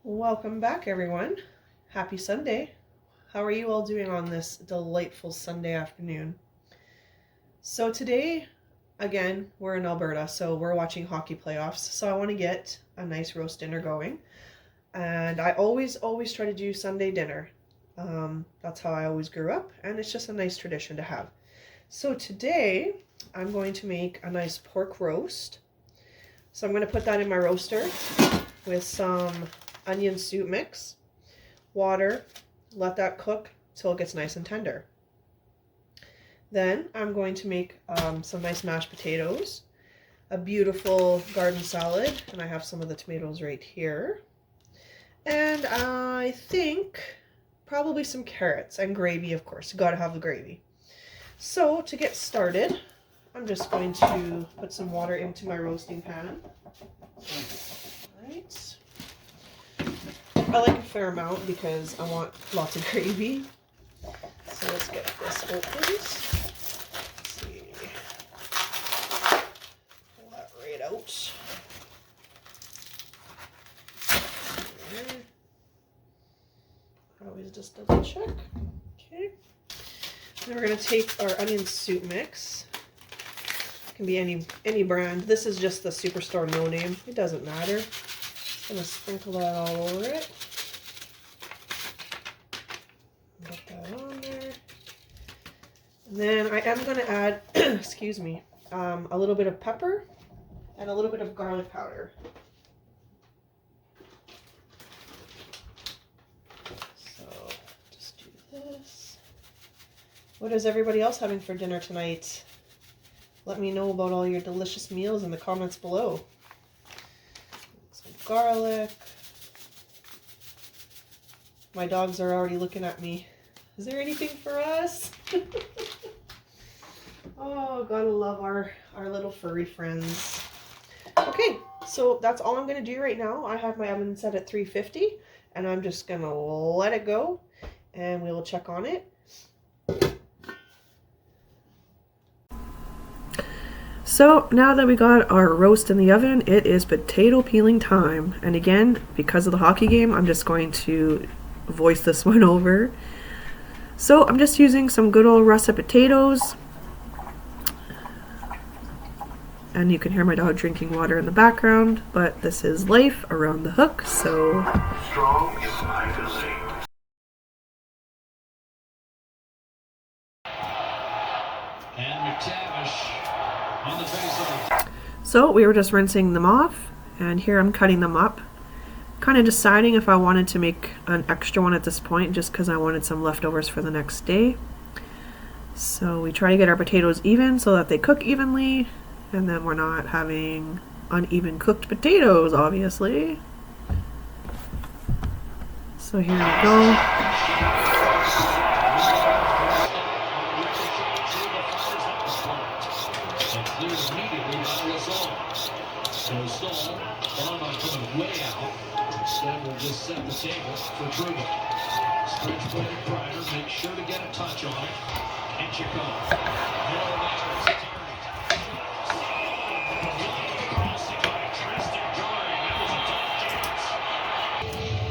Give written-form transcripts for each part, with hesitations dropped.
Welcome back, everyone. Happy Sunday. How are you all doing on this delightful Sunday afternoon? So today, again, we're in Alberta, so we're watching hockey playoffs. So I want to get a nice roast dinner going. And I always try to do Sunday dinner. That's how I always grew up, and it's just a nice tradition to have. So today, I'm going to make a nice pork roast. So I'm going to put that in my roaster with some onion soup mix, water, let that cook till it gets nice and tender. Then I'm going to make some nice mashed potatoes, a beautiful garden salad, and I have some of the tomatoes right here. And I think probably some carrots and gravy, of course. You gotta have the gravy. So to get started, I'm just going to put some water into my roasting pan. All right. I like a fair amount because I want lots of gravy. So let's get this opened. Let's see. Pull that right out. There. Always just double check. Okay. Then we're going to take our onion soup mix. It can be any brand. This is just the Superstore no name. It doesn't matter. I'm going to sprinkle that all over it. Get that on there. And then I am going to add, excuse me, a little bit of pepper and a little bit of garlic powder. So just do this. What is everybody else having for dinner tonight? Let me know about all your delicious meals in the comments below. Some garlic. My dogs are already looking at me. Is there anything for us? Oh, gotta love our little furry friends. Okay, so that's all I'm gonna do right now. I have my oven set at 350 and I'm just gonna let it go and we will check on it. So now that we got our roast in the oven, it is potato peeling time. And again, because of the hockey game, I'm just going to voice this one over. So I'm just using some good old russet potatoes. And you can hear my dog drinking water in the background, but this is life around the hook, so... Strong is my and McTavish on the face of it. So we were just rinsing them off, and here I'm cutting them up. Kind of deciding if I wanted to make an extra one at this point, just because I wanted some leftovers for the next day. So we try to get our potatoes even so that they cook evenly. And then we're not having uneven cooked potatoes, obviously. So here we go. We'll just set the table for Truba. Stretch bladed Prider, make sure to get a touch on it. And Chacon.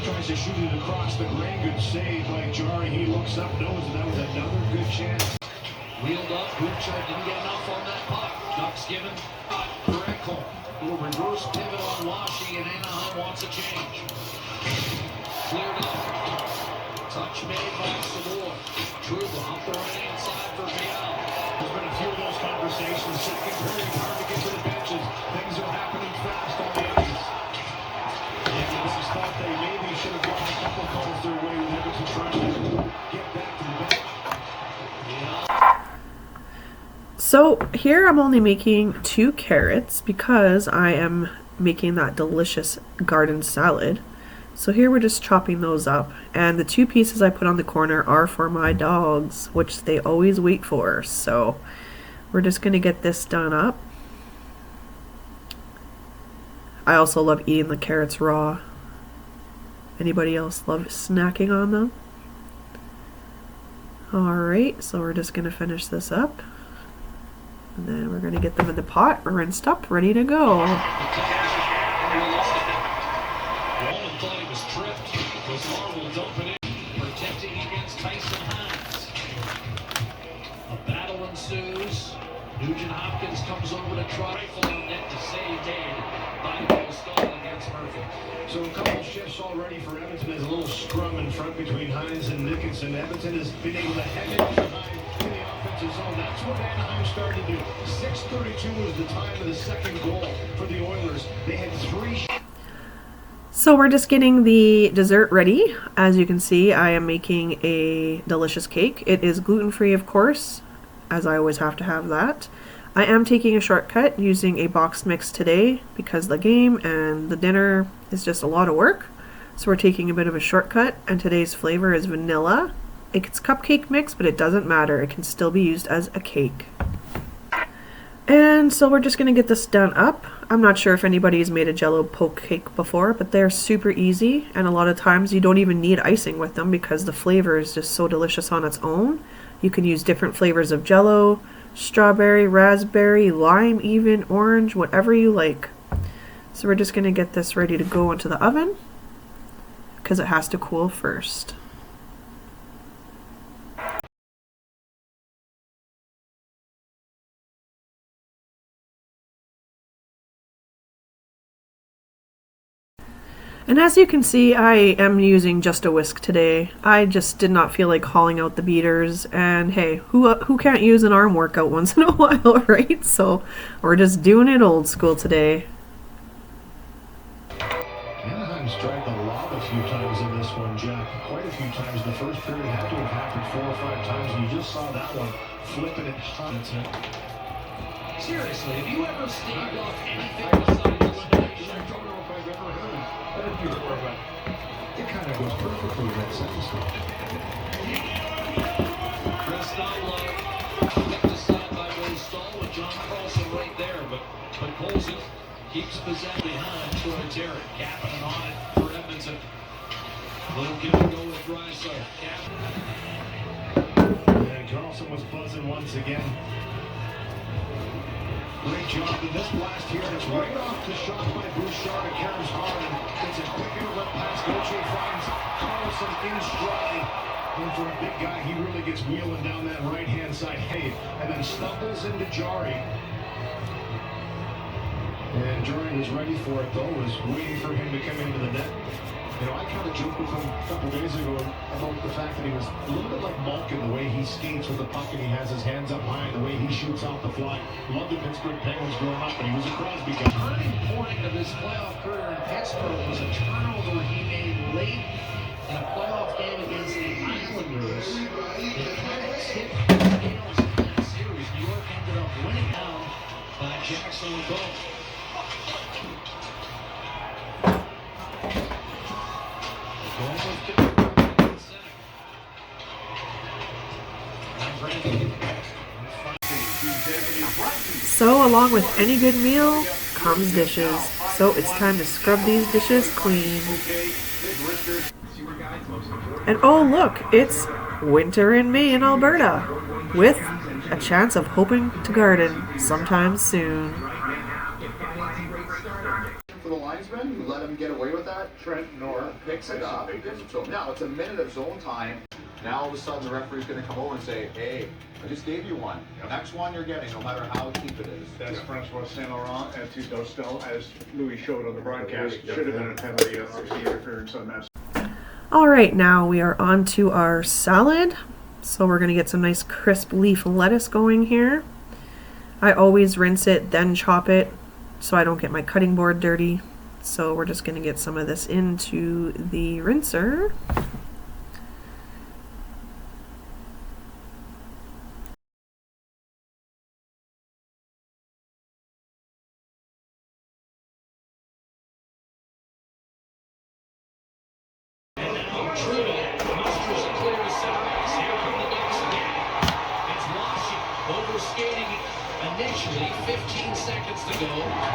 Tries to shoot it across the grain. Good save by Jari. He looks up, knows that was another good chance. Wheeled up, Bouchard didn't get enough on that puck. Ducks given correct call. Little reverse pivot on Washy, and Anaheim wants a change. Cleared up. Touch made by Savoy. Truba up the right hand side for Vial. There's been a few of those conversations. Second period, hard to get to the benches. Things are happening fast on the ice. And this is thought they maybe should have gotten a couple calls their way with Edmonton trying to get back to the bench. So here I'm only making 2 carrots because I am making that delicious garden salad. So here we're just chopping those up, and the 2 pieces I put on the corner are for my dogs, which they always wait for. So we're just gonna get this done up. I also love eating the carrots raw. Anybody else love snacking on them? Alright, so we're just gonna finish this up. And then we're going to get them in the pot, rinsed up, ready to go. thought he was tripped. Lazar will dump it in, protecting against Tyson Hines. A battle ensues. Nugent Hopkins comes over to try rifle on net to save Dade by Will Stahl against Murphy. So a couple shifts already for Edmonton. There's a little scrum in front between Hines and Nickinson. Edmonton has been able to head it behind in the offensive zone. That's what Anaheim started to do. 6:32 was the time of the second goal for the Oilers. They had 3 So we're just getting the dessert ready. As you can see, I am making a delicious cake. It is gluten-free, of course, as I always have to have that. I am taking a shortcut using a boxed mix today because the game and the dinner is just a lot of work. So we're taking a bit of a shortcut, and today's flavor is vanilla. It's cupcake mix, but it doesn't matter. It can still be used as a cake. And so we're just going to get this done up. I'm not sure if anybody's made a Jell-o poke cake before, but they're super easy, and a lot of times you don't even need icing with them because the flavor is just so delicious on its own. You can use different flavors of Jell-o, strawberry, raspberry, lime even, orange, whatever you like. So we're just going to get this ready to go into the oven because it has to cool first. And as you can see, I am using just a whisk today. I just did not feel like hauling out the beaters, and hey, who can't use an arm workout once in a while, right? So we're just doing it old school today. Anaheim's tried the lob a few times in this one, Jack. Quite a few times. The first period had to have happened 4 or 5 times, and you just saw that one flipping it hot. Seriously, have you ever staved off anything besides elimination? I don't know if I've ever heard it. It kind of goes perfectly with that sentence. Chris Knobloch kept aside by Will Stahl with John Carlson right there, but Colson keeps possession behind Troy Terry. Kapanen on it for Edmonton. Little give and go with Drysdale. And Carlson was buzzing once again. Great job in this blast here, and it's right off the shot by Bouchard. It carries hard, and it's a quick interrupt pass. Gauthier finds Carlson in stride. And for a big guy, he really gets wheeling down that right-hand side. Hey, and then stumbles into Jarry. And Jarry was ready for it, though, was waiting for him to come into the net. You know, I kind of joked with him a couple days ago about the fact that he was a little bit like Malkin, the way he skates with the puck and he has his hands up high, the way he shoots off the fly. Loved the Pittsburgh Penguins growing up, but he was a Crosby guy. The turning point of his playoff career in Pittsburgh was a turnover he made late in a playoff game against the Islanders. It kind of tipped the scales in that series. New York ended up winning down by Jackson and Bow. So along with any good meal comes dishes. So it's time to scrub these dishes clean. And oh look, it's winter in May in Alberta, with a chance of hoping to garden sometime soon. For the linesman, you let him get away with that. Trent North Picks it up, gives it to him. Now it's a minute of zone time. Now all of a sudden the referee's going to come over and say, hey, I just gave you one. Next one you're getting, no matter how cheap it is. That's Francois Saint Laurent and to Dostel, as Louis showed on the broadcast. Should have been a penalty for the interference on that. Alright, now we are on to our salad. So we're going to get some nice crisp leaf lettuce going here. I always rinse it, then chop it, so I don't get my cutting board dirty. So we're just going to get some of this into the rinser. Initially, 15 seconds to go.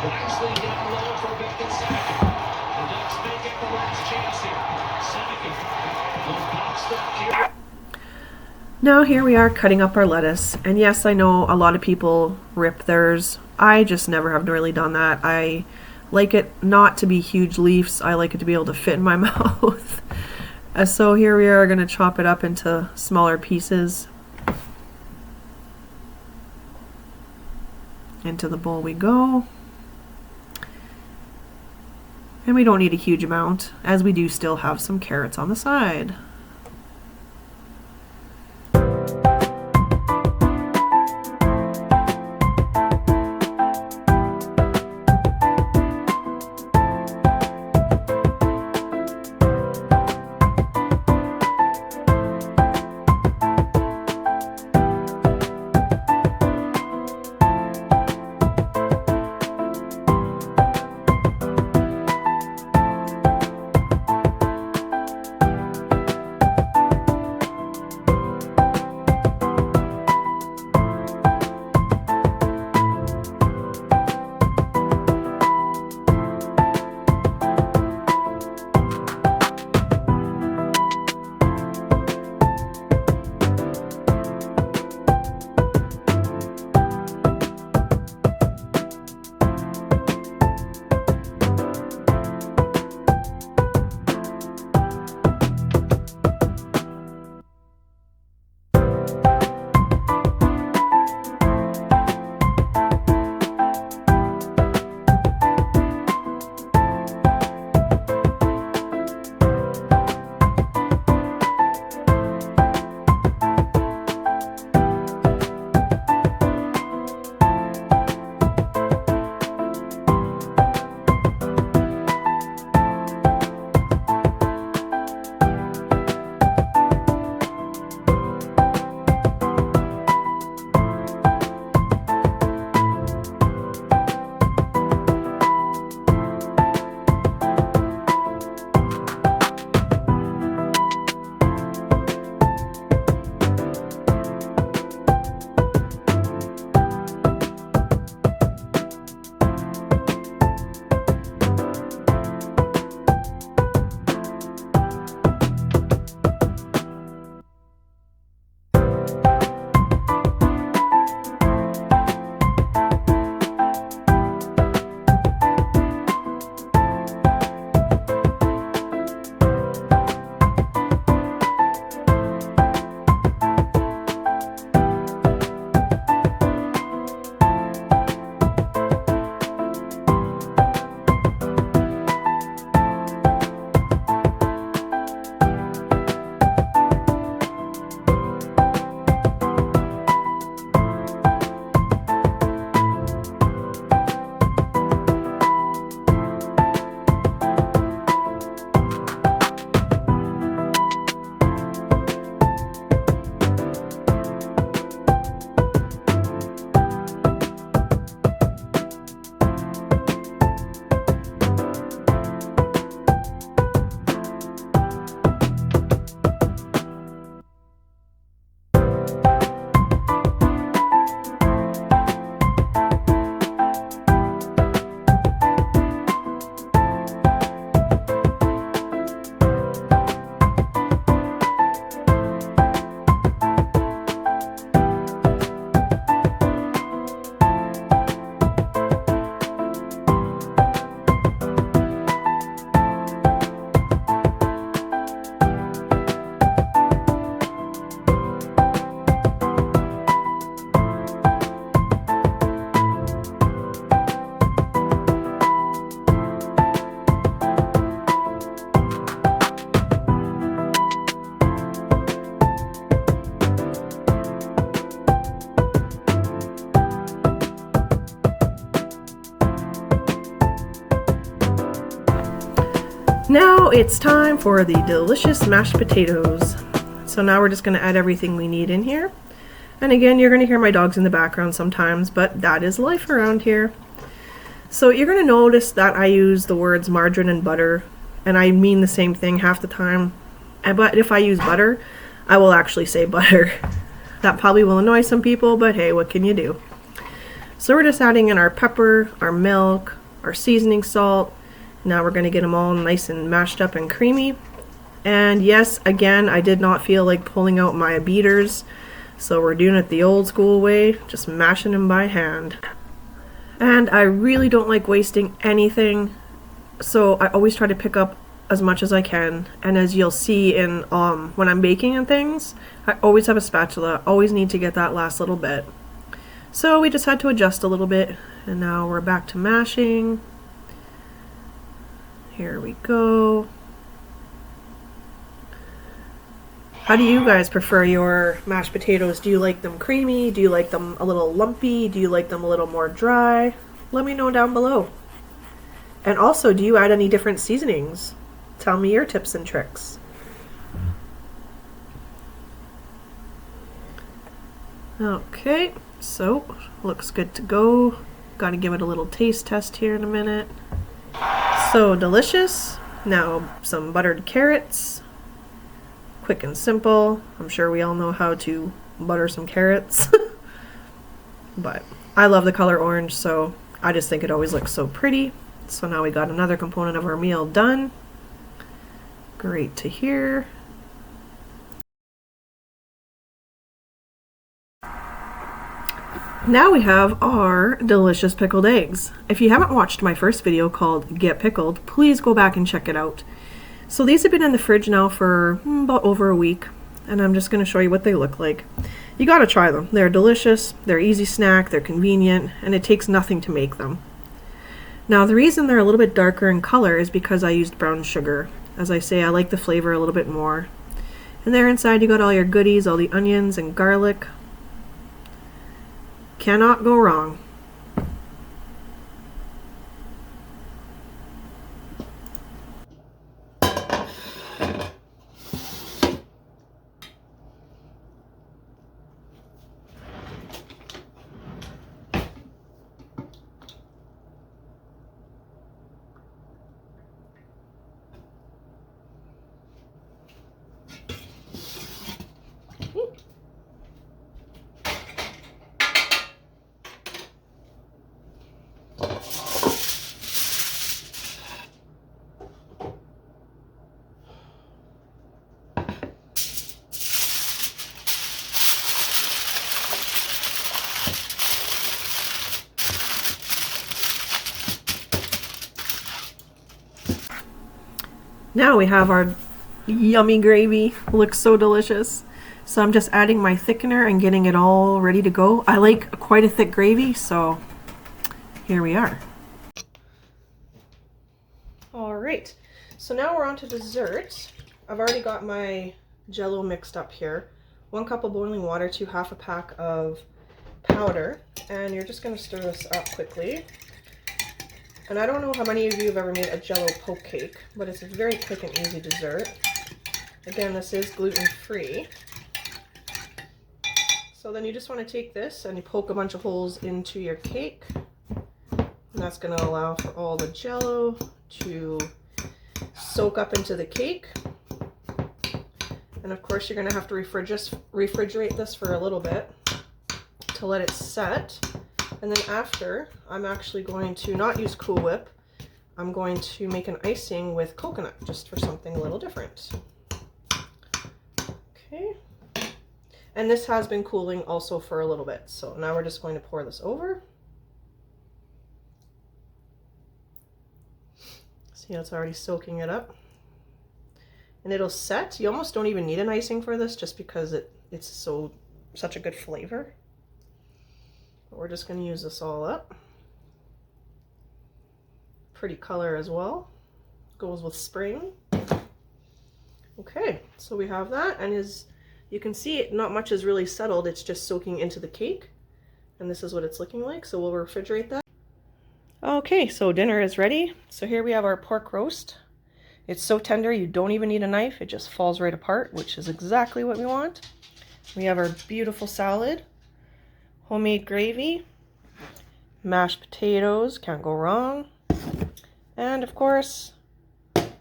Wisely down low for Beckett Sacker. The Ducks may get the last chance here. Sacker will box that here. Now here we are cutting up our lettuce, and yes, I know a lot of people rip theirs. I just never have really done that. I like it not to be huge leaves. I like it to be able to fit in my mouth. So here we are going to chop it up into smaller pieces. Into the bowl we go. And we don't need a huge amount, as we do still have some carrots on the side. Now it's time for the delicious mashed potatoes. So now we're just going to add everything we need in here. And again, you're going to hear my dogs in the background sometimes, but that is life around here. So you're going to notice that I use the words margarine and butter, and I mean the same thing half the time. But if I use butter, I will actually say butter. That probably will annoy some people, but hey, what can you do? So we're just adding in our pepper, our milk, our seasoning salt. Now we're going to get them all nice and mashed up and creamy. And yes, again, I did not feel like pulling out my beaters, so we're doing it the old school way, just mashing them by hand. And I really don't like wasting anything, so I always try to pick up as much as I can. And as you'll see in when I'm baking and things, I always have a spatula, always need to get that last little bit. So we just had to adjust a little bit, and now we're back to mashing. Here we go. How do you guys prefer your mashed potatoes? Do you like them creamy? Do you like them a little lumpy? Do you like them a little more dry? Let me know down below. And also, do you add any different seasonings? Tell me your tips and tricks. Okay, so looks good to go. Gotta give it a little taste test here in a minute. So delicious. Now some buttered carrots. Quick and simple. I'm sure we all know how to butter some carrots. But I love the color orange, so I just think it always looks so pretty. So now we got another component of our meal done. Great to hear. Now we have our delicious pickled eggs. If you haven't watched my first video called Get Pickled, please go back and check it out. So these have been in the fridge now for about over a week, and I'm just going to show you what they look like. You got to try them. They're delicious, they're easy snack, they're convenient, and it takes nothing to make them. Now the reason they're a little bit darker in color is because I used brown sugar. As I say, I like the flavor a little bit more. And there inside you got all your goodies, all the onions and garlic. Cannot go wrong. Now we have our yummy gravy. Looks so delicious. So I'm just adding my thickener and getting it all ready to go. I like quite a thick gravy, so here we are. All right, so now we're on to dessert. I've already got my Jell-o mixed up here. 1 cup of boiling water to half a pack of powder, and you're just going to stir this up quickly. And I don't know how many of you have ever made a Jell-o poke cake, but it's a very quick and easy dessert. Again, this is gluten-free. So then you just want to take this and you poke a bunch of holes into your cake. And that's going to allow for all the Jell-o to soak up into the cake. And of course you're going to have to refrigerate this for a little bit to let it set. And then after, I'm actually going to not use Cool Whip. I'm going to make an icing with coconut, just for something a little different. Okay. And this has been cooling also for a little bit. So now we're just going to pour this over. See how it's already soaking it up? And it'll set. You almost don't even need an icing for this just because it's such a good flavor. But we're just going to use this all up. Pretty color as well. Goes with spring. Okay, so we have that, and as you can see, not much is really settled. It's just soaking into the cake, and this is what it's looking like. So we'll refrigerate that. Okay, so dinner is ready. So here we have our pork roast. It's so tender you don't even need a knife. It just falls right apart, which is exactly what we want. We have our beautiful salad. Homemade gravy, mashed potatoes, can't go wrong, and of course,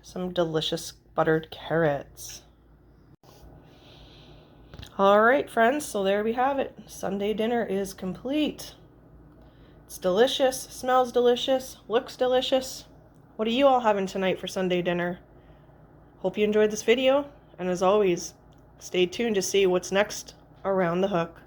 some delicious buttered carrots. All right, friends, so there we have it. Sunday dinner is complete. It's delicious, smells delicious, looks delicious. What are you all having tonight for Sunday dinner? Hope you enjoyed this video, and as always, stay tuned to see what's next around the hook.